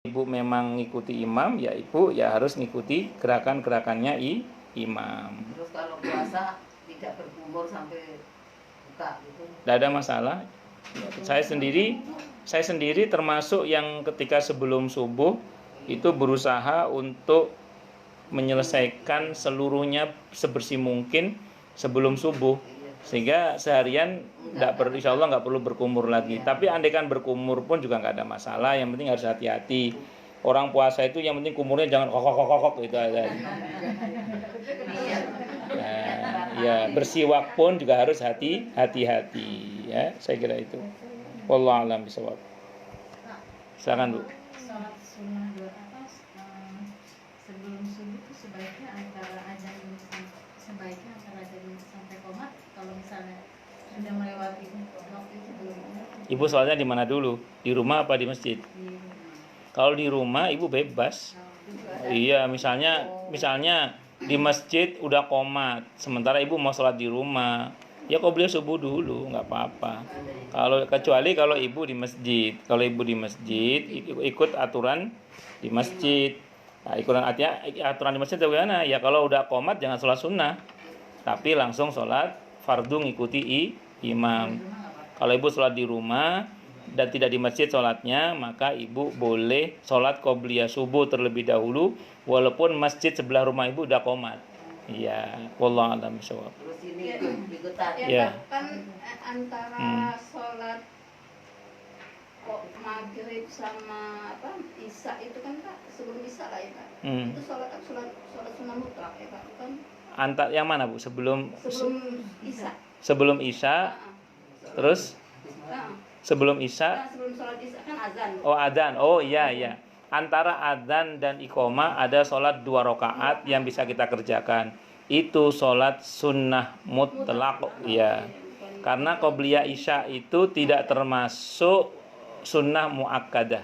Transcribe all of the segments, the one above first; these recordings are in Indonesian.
ibu memang ngikuti imam, ya ibu ya harus ngikuti gerakan-gerakannya imam. Terus kalau puasa tidak berkumur sampai buka gitu? Tidak ada masalah. Saya sendiri termasuk yang ketika sebelum subuh itu berusaha untuk menyelesaikan seluruhnya sebersih mungkin sebelum subuh, sehingga seharian insya Allah nggak perlu berkumur lagi. Tapi andaikan berkumur pun juga nggak ada masalah, yang penting harus hati-hati. Orang puasa itu yang penting kumurnya jangan kokok gitu aja. Ya bersiwak pun juga harus hati-hati ya, saya kira itu. Wallahu a'lam bishawab. Silakan Bu. Salat sunnah sebelum subuh itu sebaiknya antara azan sampai qomat. Kalau misalnya sudah melewati waktu itu belum. Ibu soalnya di mana dulu? Di rumah apa di masjid? Kalau di rumah ibu bebas. Iya, misalnya di masjid udah qomat, sementara ibu mau sholat di rumah, ya qobliyah subuh dulu, nggak apa-apa. Kecuali kalau ibu di masjid, ikut aturan di masjid. Nah, aturan di masjid bagaimana? Ya kalau udah qomat jangan sholat sunnah, tapi langsung sholat fardu ngikuti imam. Kalau ibu sholat di rumah dan tidak di masjid sholatnya, maka ibu boleh sholat qobliyah subuh terlebih dahulu, walaupun masjid sebelah rumah ibu udah qomat. Iya, wallahu a'lam bishawab. Terus ini ikutan. Ya, kan antara sholat maghrib sama isya itu kan Kak, sebelum isya lah ya Kak. Itu sholat sunnah mutlak ya Kak, kan? Yang mana Bu? Sebelum isya. Sebelum isya. Terus sebelum isya. Sebelum sholat isya kan azan. Oh, adzan. Oh iya. Antara adzan dan iqomah ada sholat 2 rakaat yang bisa kita kerjakan. Itu sholat sunnah mutlak, ya. Karena qobliyah isya itu tidak termasuk sunnah muakkadah.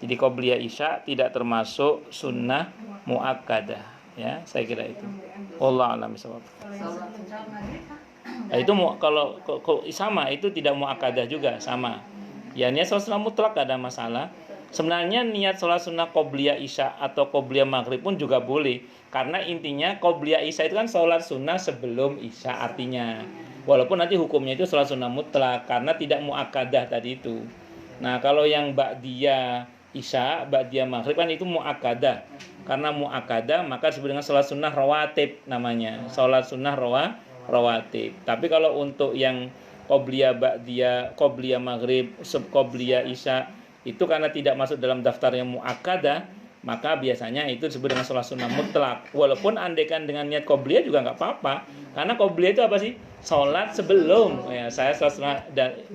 Jadi qobliyah isya tidak termasuk sunnah muakkadah, ya. Saya kira itu. Wallahu a'lam bishawab. Nah, itu kalau sama itu tidak muakkadah juga sama. Ya niat sholat sunnah mutlak gak ada masalah. Sebenarnya niat sholat sunnah qobliyah isya atau qobliyah maghrib pun juga boleh. Karena intinya qobliyah isya itu kan sholat sunnah sebelum isya artinya. Walaupun nanti hukumnya itu sholat sunnah mutlak karena tidak muakkadah tadi itu. Nah kalau yang ba'diyah isya, ba'diyah maghrib kan itu muakkadah. Karena muakkadah maka disebut dengan sholat sunnah rawatib namanya. Sholat sunnah rawatib. Tapi kalau untuk yang qobliyah ba'diyah, qobliyah maghrib, qobliyah isya itu karena tidak masuk dalam daftar yang muakkadah, maka biasanya itu disebut dengan sholat sunnah mutlak. Walaupun andaikan dengan niat qobliyah juga nggak apa-apa, karena qobliyah itu apa sih? Sholat sebelum. Ya, saya sholat sunnah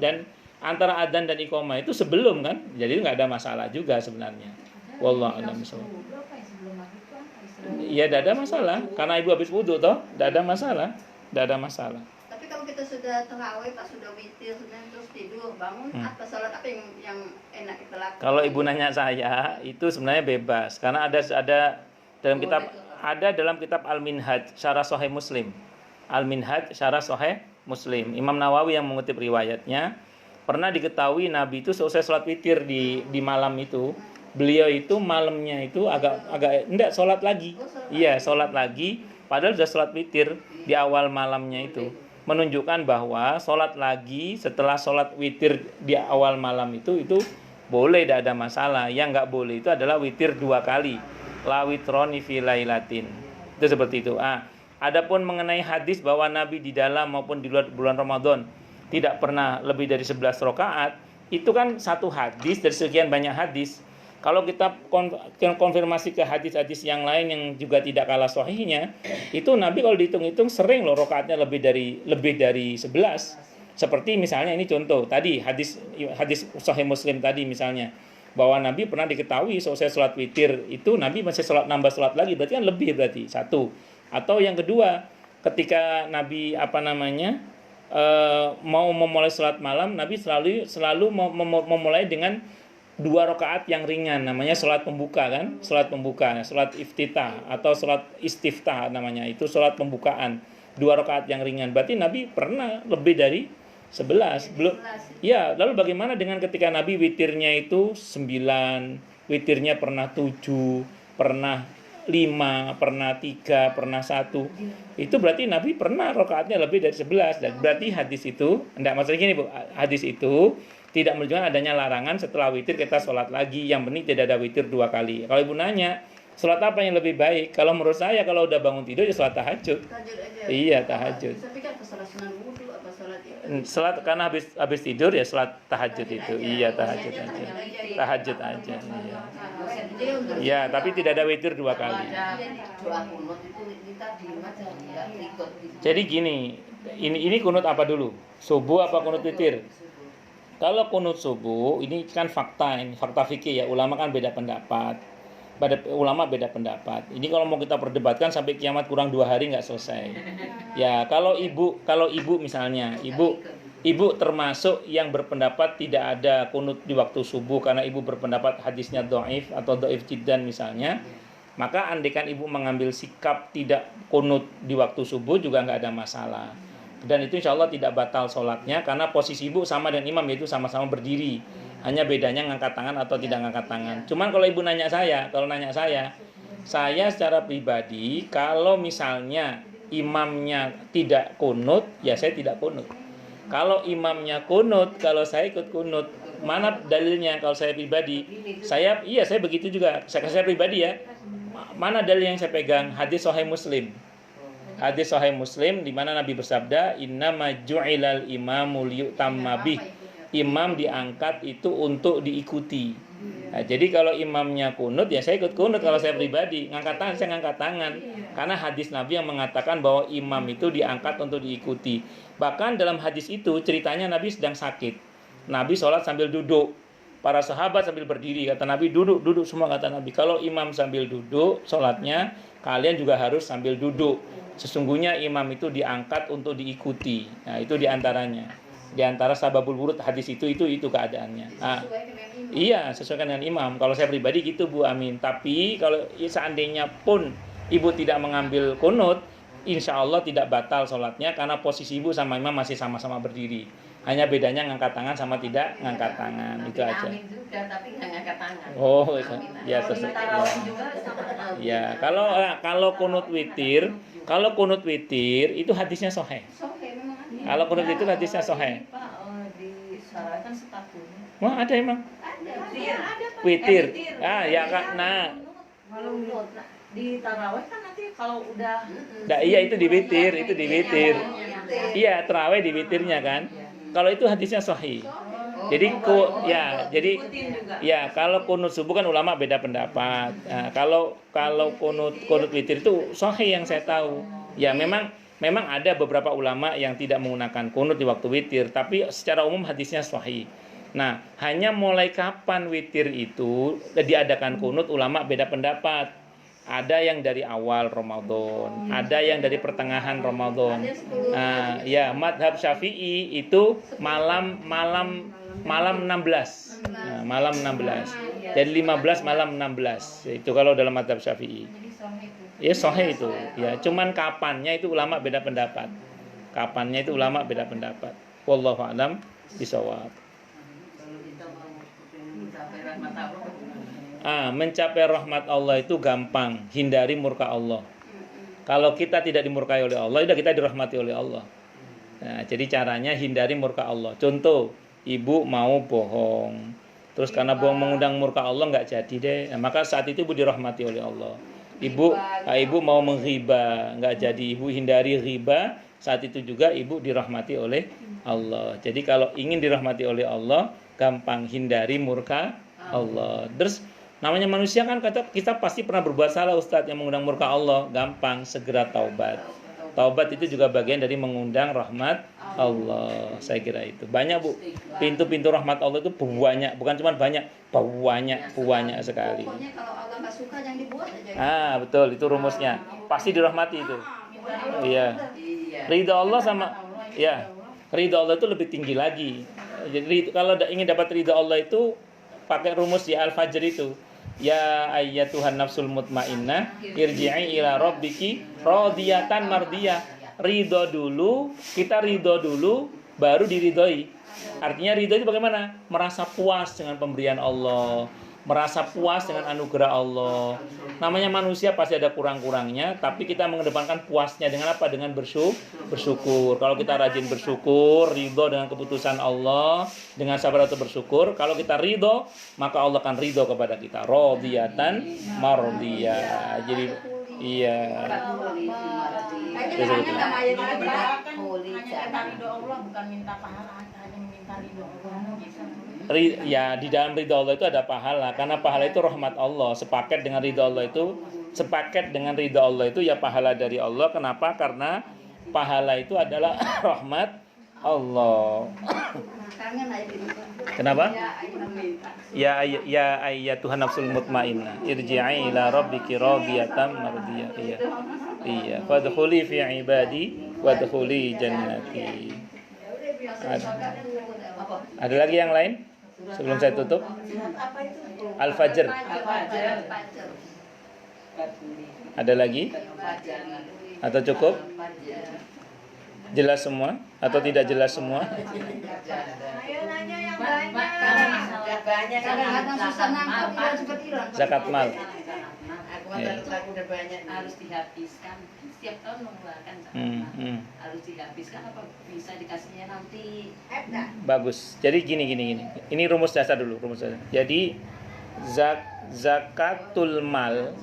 dan antara adzan dan iqomah itu sebelum kan, jadi nggak ada masalah juga sebenarnya. Wallahu a'lam bishawab. Iya, tidak ada masalah, karena ibu habis wudu toh, tidak ada masalah. Tapi kalau kita sudah tarawih, sudah witir, terus tidur, bangun, apa sholat apa yang enak kita lakukan? Kalau ibu nanya saya, itu sebenarnya bebas, karena ada dalam kitab Al-Minhaj Syarah Sahih Muslim. Al-Minhaj Syarah Sahih Muslim. Imam Nawawi yang mengutip riwayatnya, pernah diketahui Nabi itu selesai sholat witir di malam itu, beliau itu malamnya itu agak sholat lagi. Iya, sholat lagi, padahal sudah sholat witir di awal malamnya itu. Menunjukkan bahwa sholat lagi setelah sholat witir di awal malam itu boleh, tidak ada masalah. Yang nggak boleh itu adalah witir 2 kali. La witroni fi lailatin. Itu seperti itu. Adapun mengenai hadis bahwa Nabi di dalam maupun di luar bulan Ramadan tidak pernah lebih dari 11 rakaat, itu kan satu hadis dari sekian banyak hadis. Kalau kita konfirmasi ke hadis-hadis yang lain yang juga tidak kalah sahihnya, itu Nabi kalau dihitung-hitung sering loh rakaatnya lebih dari 11. Seperti misalnya ini contoh tadi hadis Sahih Muslim tadi misalnya, bahwa Nabi pernah diketahui selesai sholat witir itu Nabi masih nambah sholat lagi, berarti kan lebih satu. Atau yang kedua, ketika Nabi mau memulai sholat malam, Nabi selalu memulai dengan 2 rakaat yang ringan, namanya sholat pembuka kan, sholat iftitah atau sholat istiftah namanya, itu sholat pembukaan, 2 rakaat yang ringan. Berarti Nabi pernah lebih dari 11. Belum. Ya, lalu bagaimana dengan ketika Nabi witirnya itu 9, witirnya pernah 7, pernah 5, pernah 3, pernah 1. Itu berarti Nabi pernah rakaatnya lebih dari 11. Dan berarti hadis itu, enggak, maksudnya gini Bu, hadis itu tidak menunjukkan adanya larangan setelah witir kita sholat lagi. Yang penting tidak ada witir 2 kali. Kalau Ibu nanya, sholat apa yang lebih baik? Kalau menurut saya kalau udah bangun tidur ya sholat tahajud. Tahajud aja. Iya, tahajud. Tapi kan sholat sunnah wudu apa sholat itu? Sholat karena habis tidur ya sholat tahajud itu. Iya, tahajud aja. Tahajud aja. Iya. Ya, tapi tidak ada witir 2 kali. Ada doa kunut itu kita diem aja, nggak ikut gitu. Jadi gini, ini kunut apa dulu? Subuh apa kunut witir? Kalau kunut subuh, ini kan fakta, ini fakta fikih ya. Ulama kan beda pendapat. Ulama beda pendapat. Ini kalau mau kita perdebatkan sampai kiamat kurang 2 hari nggak selesai. Ya, kalau ibu misalnya, ibu termasuk yang berpendapat tidak ada kunut di waktu subuh karena ibu berpendapat hadisnya dhaif atau dhaif jiddan misalnya, maka andaikan ibu mengambil sikap tidak kunut di waktu subuh juga nggak ada masalah. Dan itu insya Allah tidak batal sholatnya karena posisi ibu sama dengan imam, yaitu sama-sama berdiri. Hanya bedanya ngangkat tangan atau tidak ngangkat tangan. Cuman kalau ibu nanya saya, saya secara pribadi kalau misalnya imamnya tidak kunut, ya saya tidak kunut. Kalau imamnya kunut, kalau saya ikut kunut. Mana dalilnya kalau saya pribadi? Saya begitu juga. Saya pribadi ya. Mana dalil yang saya pegang? Hadis Sahih Muslim. Hadis Sahih Muslim di mana Nabi bersabda, "Innama ju'ilal imamu liyutamma bih." Imam diangkat itu untuk diikuti. Nah, jadi kalau imamnya kunut ya saya ikut kunut. Kalau saya pribadi ngangkat tangan, saya ngangkat tangan. Karena hadis Nabi yang mengatakan bahwa imam itu diangkat untuk diikuti. Bahkan dalam hadis itu ceritanya Nabi sedang sakit. Nabi sholat sambil duduk. Para sahabat sambil berdiri. Kata Nabi, duduk semua, kata Nabi. Kalau imam sambil duduk sholatnya, kalian juga harus sambil duduk. Sesungguhnya imam itu diangkat untuk diikuti. Nah, itu diantaranya. Di antara sababul wurud hadis itu keadaannya. Nah, iya, sesuaikan dengan imam. Kalau saya pribadi gitu Bu Amin. Tapi kalau seandainya pun ibu tidak mengambil kunut, insya Allah tidak batal sholatnya karena posisi ibu sama imam masih sama-sama berdiri. Hanya bedanya ngangkat tangan sama tidak ngangkat tangan. Itu aja. Amin juga, tapi nggak ngangkat tangan. Oh, ya Kalau sesuai. tarawih juga sama. Ya, kalau kunut witir itu hadisnya sahih. Sohe memang ada. Kalau kunut witir hadisnya sahih. Pak, disarankan setahun. Wah, ada emang. Ada Pak. Witir. Ah, ya Kak. Nah, Kalau di tarawih kan nanti kalau udah iya itu di witir. Iya, tarawih di witirnya kan. Kalau itu hadisnya sahih. Jadi kalau kunut subuh kan ulama beda pendapat. Nah, kalau kunut witir itu sahih yang saya tahu. Ya memang ada beberapa ulama yang tidak menggunakan kunut di waktu witir, tapi secara umum hadisnya sahih. Nah, hanya mulai kapan witir itu diadakan kunut ulama beda pendapat. Ada yang dari awal Ramadan, ada yang dari pertengahan Ramadan. Nah, ya madhab Syafi'i itu malam 16. Nah, malam 16. Jadi 15 malam 16. Itu kalau dalam madhab Syafi'i. Ya sahih itu. Ya, cuman kapannya itu ulama beda pendapat. Wallahu a'lam bishawab. kalau kita mau mencapai rahmat Allah. Mencapai rahmat Allah itu gampang. Hindari murka Allah. Kalau kita tidak dimurkai oleh Allah, kita dirahmati oleh Allah. Nah, jadi caranya hindari murka Allah. Contoh, ibu mau bohong, terus karena bohong mengundang murka Allah nggak jadi deh. Nah, maka saat itu ibu dirahmati oleh Allah. Ibu mau menghiba, nggak jadi, ibu hindari riba. Saat itu juga ibu dirahmati oleh Allah. Jadi kalau ingin dirahmati oleh Allah, gampang hindari murka Allah. Terus namanya manusia kan kita pasti pernah berbuat salah Ustadz yang mengundang murka Allah. Gampang, segera taubat. Taubat itu juga bagian dari mengundang rahmat Allah. Saya kira itu. Banyak Bu. Pintu-pintu rahmat Allah itu banyak. Bukan cuma banyak sekali. Pokoknya kalau Allah nggak suka jangan dibuat aja. Betul. Itu rumusnya. Pasti dirahmati itu. Iya. Ridha Allah ridha Allah itu lebih tinggi lagi. Jadi kalau ingin dapat ridha Allah itu pakai rumus di Al-Fajr itu. Ya ayyatuhan nafsul mutmainnah irji'i ila rabbiki radiyatan mardiyah. Kita ridho dulu baru diridhoi. Artinya ridho itu bagaimana? Merasa puas dengan pemberian Allah, merasa puas dengan anugerah Allah. Namanya manusia pasti ada kurang-kurangnya, tapi kita mengedepankan puasnya dengan apa? Dengan bersyukur. Kalau kita rajin bersyukur, ridho dengan keputusan Allah, dengan sabar atau bersyukur, kalau kita ridho, maka Allah akan ridho kepada kita. Radiyatan mardiyah. Jadi iya. Kayaknya hanya sama yang lain, Pak. Hanya ridho Allah, bukan minta pahala, hanya minta ridho Allah gitu. Ya, di dalam ridho Allah itu ada pahala, karena pahala itu rahmat Allah. Sepaket dengan ridho Allah itu ya pahala dari Allah. Kenapa? Karena pahala itu adalah rahmat Allah. Kangen aja gitu. Kenapa? Ya, Ya Tuhan nafsul mutmainnah, irji'i ila rabbiki radiyatan mardiyah. Iya. Fadkhuli fi ibadi wadkhuli jannati. Ada lagi yang lain? Sebelum saya tutup. Al-Fajr. Ada lagi? Atau cukup? Jelas semua? Atau tidak jelas semua? Ayo nanya yang banyak. kadang-kadang susah nangkap dia cepat hilang. Zakat mal. Aku udah banyak harus dihabiskan. Setiap tahun mengeluarkan zakat. Harus dihabiskan apa bisa dikasihnya nanti? Bagus. Jadi gini. Ini rumus dasar dulu, Jadi zakatul mal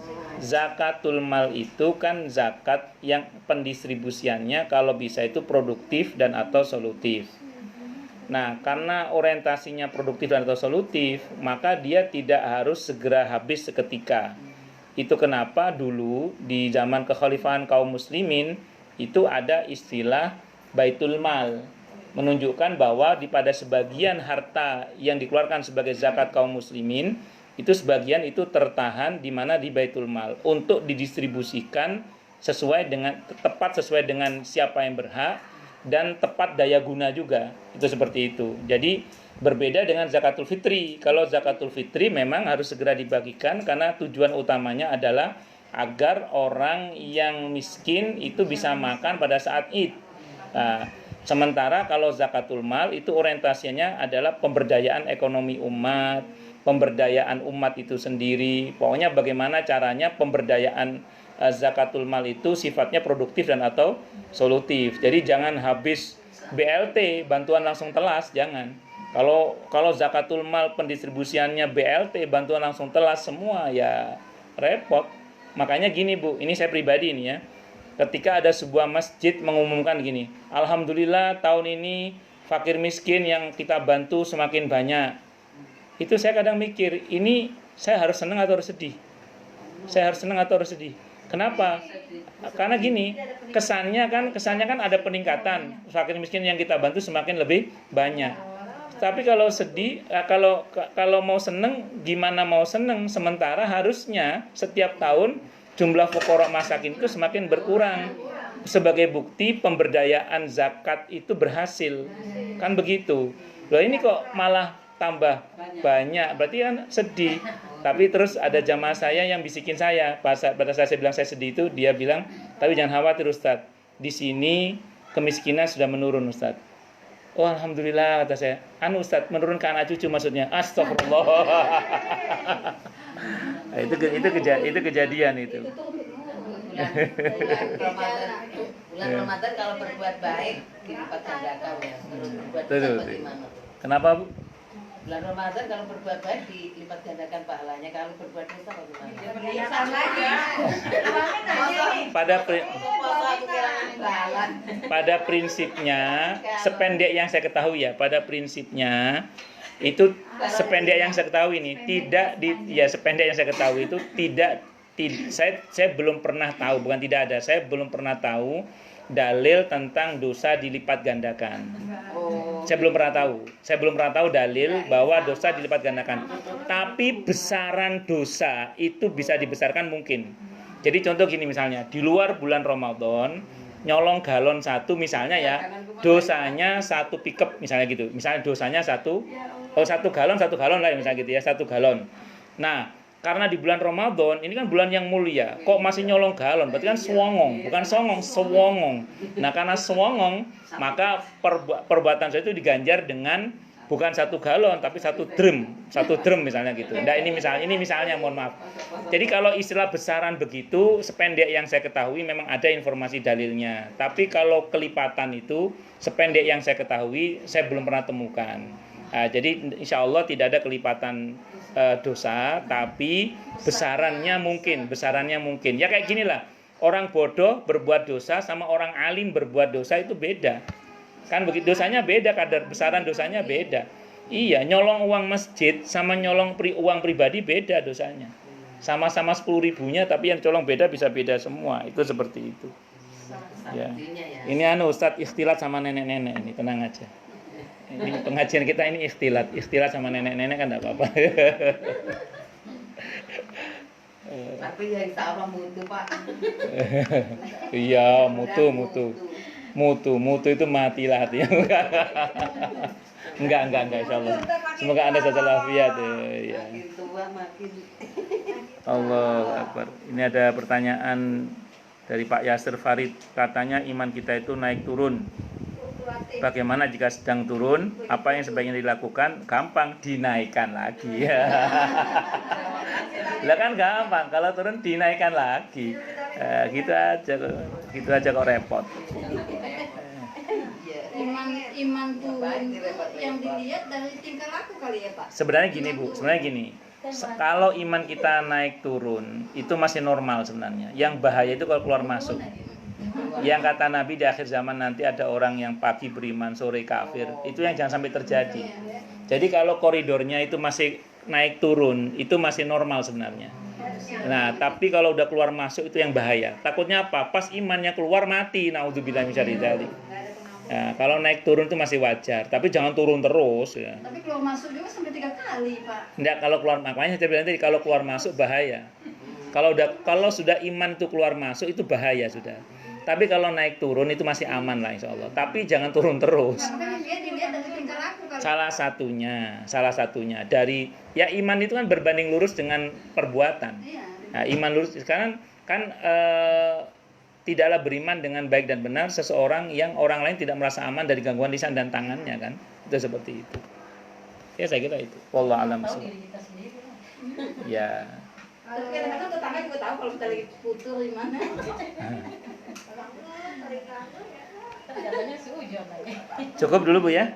itu kan zakat yang pendistribusiannya kalau bisa itu produktif dan atau solutif. Nah, karena orientasinya produktif dan atau solutif, maka dia tidak harus segera habis seketika. Itu kenapa dulu di zaman kekhalifahan kaum muslimin itu ada istilah baitul mal, menunjukkan bahwa pada sebagian harta yang dikeluarkan sebagai zakat kaum muslimin itu sebagian itu tertahan di mana di baitul mal untuk didistribusikan tepat sesuai dengan siapa yang berhak dan tepat daya guna juga. Itu seperti itu. Jadi berbeda dengan zakatul fitri. Kalau zakatul fitri memang harus segera dibagikan karena tujuan utamanya adalah agar orang yang miskin itu bisa makan pada saat Id. Nah, sementara kalau zakatul mal itu orientasinya adalah pemberdayaan ekonomi umat, pemberdayaan umat itu sendiri. Pokoknya bagaimana caranya pemberdayaan zakatul mal itu sifatnya produktif dan atau solutif. Jadi jangan habis BLT, bantuan langsung telas, jangan. Kalau zakatul mal pendistribusiannya BLT, bantuan langsung telas semua, ya repot. Makanya gini Bu, ini saya pribadi nih ya. Ketika ada sebuah masjid mengumumkan gini, alhamdulillah tahun ini fakir miskin yang kita bantu semakin banyak. Itu saya kadang mikir, ini saya harus senang atau harus sedih? Kenapa? Karena gini, kesannya kan ada peningkatan, fakir miskin yang kita bantu semakin lebih banyak. Tapi kalau sedih, kalau mau seneng, gimana mau seneng? Sementara harusnya setiap tahun jumlah fuqara masakin itu semakin berkurang. Sebagai bukti pemberdayaan zakat itu berhasil. Kan begitu. Loh ini kok malah tambah banyak, berarti kan sedih. Tapi terus ada jamaah saya yang bisikin saya. Pada saat saya bilang saya sedih itu, dia bilang, tapi jangan khawatir Ustadz. Di sini kemiskinan sudah menurun Ustadz. Oh alhamdulillah kata saya. Ustadz menurun ke anak cucu maksudnya. Astagfirullah. Nah, itu kejadian itu. Bulan Ramadan kalau berbuat baik dilipat gandakan ya. Berbuat Betul. bagaimana? Kenapa Bu? Bulan Ramadan kalau berbuat baik dilipat gandakan pahalanya, kalau berbuat dosa bagaimana? Pada prinsipnya, sependek yang saya ketahui ya, itu sependek yang saya ketahui ini saya belum pernah tahu, bukan tidak ada, saya belum pernah tahu dalil tentang dosa dilipat gandakan. Saya belum pernah tahu dalil bahwa dosa dilipat gandakan. Tapi besaran dosa itu bisa dibesarkan mungkin. Jadi contoh gini misalnya, di luar bulan Ramadan nyolong galon satu misalnya ya, dosanya satu pickup misalnya gitu. Misalnya dosanya satu galon lah ya, misalnya gitu ya, 1 galon. Nah, karena di bulan Ramadan, ini kan bulan yang mulia, kok masih nyolong galon? Berarti kan sewongong, bukan songong, sewongong. Nah, karena sewongong, maka perbuatan saya itu diganjar dengan bukan 1 galon tapi 1 drum misalnya gitu. Nah, ini misalnya mohon maaf. Jadi kalau istilah besaran begitu, sependek yang saya ketahui memang ada informasi dalilnya. Tapi kalau kelipatan itu, sependek yang saya ketahui, saya belum pernah temukan. Jadi insya Allah tidak ada kelipatan dosa, tapi besarannya mungkin. Ya kayak ginilah, orang bodoh berbuat dosa sama orang alim berbuat dosa itu beda. Kan begitu, dosanya beda, kadar besaran dosanya beda. Iya, nyolong uang masjid sama nyolong uang pribadi beda dosanya. Sama-sama 10.000-nya, tapi yang colong beda bisa beda semua. Itu seperti itu. Ya. Ini Ustadz ikhtilat sama nenek-nenek ini, tenang aja. Ini pengajian kita ini ikhtilat sama nenek-nenek kan enggak apa-apa. Tapi yang sama mutu, Pak. Iya, mutu itu matilah hatinya. Enggak insyaallah. Semoga Anda sehat walafiat ya. Makin tua makin Allahu Akbar. Ini ada pertanyaan dari Pak Yasir Farid, katanya iman kita itu naik turun. Bagaimana jika sedang turun? Apa yang sebaiknya dilakukan? Gampang, dinaikkan lagi. Lah kan gampang, kalau turun dinaikkan lagi. Gitu aja kok repot. Iman turun yang dilihat dari tingkah laku kali ya Pak. Sebenarnya gini. Kalau iman kita naik turun itu masih normal sebenarnya. Yang bahaya itu kalau keluar masuk. Yang kata Nabi di akhir zaman nanti ada orang yang pagi beriman, sore kafir. Itu yang jangan sampai terjadi. Jadi kalau koridornya itu masih naik turun, itu masih normal sebenarnya. Nah, tapi kalau udah keluar masuk itu yang bahaya. Takutnya apa? Pas imannya keluar mati. Nauzubillah min syarri dzalik. Nah, kalau naik turun itu masih wajar, tapi jangan turun terus ya. Tapi keluar masuk juga sampai 3 kali, Pak. Enggak, kalau keluar, makanya saya bilang tadi kalau keluar masuk bahaya. Kalau sudah iman itu keluar masuk itu bahaya sudah. Tapi kalau naik turun itu masih aman lah insya Allah. Tapi jangan turun terus. Nah, dia dilihat dari tingkah laku kali. Salah satunya dari ya iman itu kan berbanding lurus dengan perbuatan. Iya. Nah, iman lurus sekarang kan tidaklah beriman dengan baik dan benar seseorang yang orang lain tidak merasa aman dari gangguan lisan dan tangannya kan. Itu seperti itu. Ya saya kira itu. Wallahu a'lam Tahu bishawab. diri kita sendiri. Ya. Tapi kadang-kadang tetangga juga tahu kalau kita lagi putus di mana. Katanya seujung lagi. Cukup dulu Bu ya.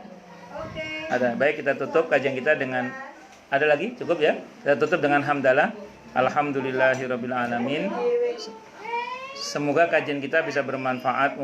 Oke. Ada. Baik, kita tutup kajian kita dengan ada lagi? Cukup ya? Kita tutup dengan hamdalah. Alhamdulillahirabbil alamin. Semoga kajian kita bisa bermanfaat.